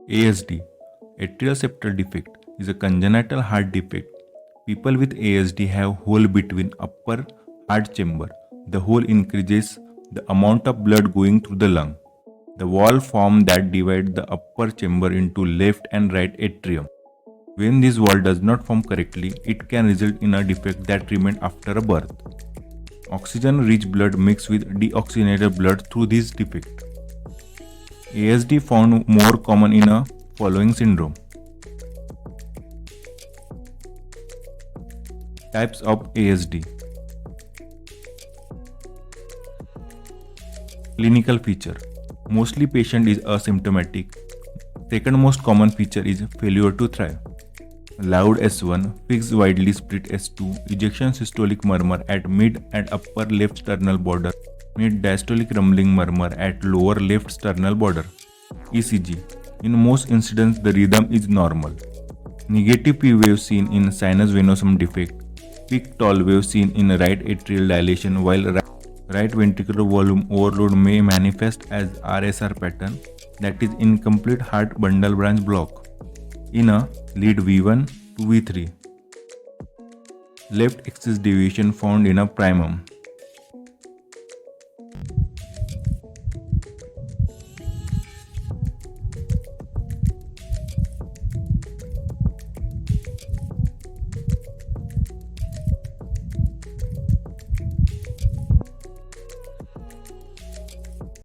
ASD, Atrial Septal Defect, is a congenital heart defect. People with ASD have hole between upper heart chamber. The hole increases the amount of blood going through the lung. The wall forms that divide the upper chamber into left and right atrium. When this wall does not form correctly, it can result in a defect that remains after a birth. Oxygen-rich blood mixes with deoxygenated blood through this defect. ASD found more common in a following syndrome. Types of ASD. Clinical feature. Mostly patient is asymptomatic. Second most common feature is failure to thrive. Loud S1, fixed widely split S2, ejection systolic murmur at mid and upper left sternal border, mid diastolic rumbling murmur at lower left sternal border. ECG. In most incidents, the rhythm is normal. Negative P wave seen in sinus venosum defect. Peak tall wave seen in right atrial dilation, while right ventricular volume overload may manifest as RSR pattern, that is incomplete heart bundle branch block, in a lead V1 to V3. Left axis deviation found in a primum.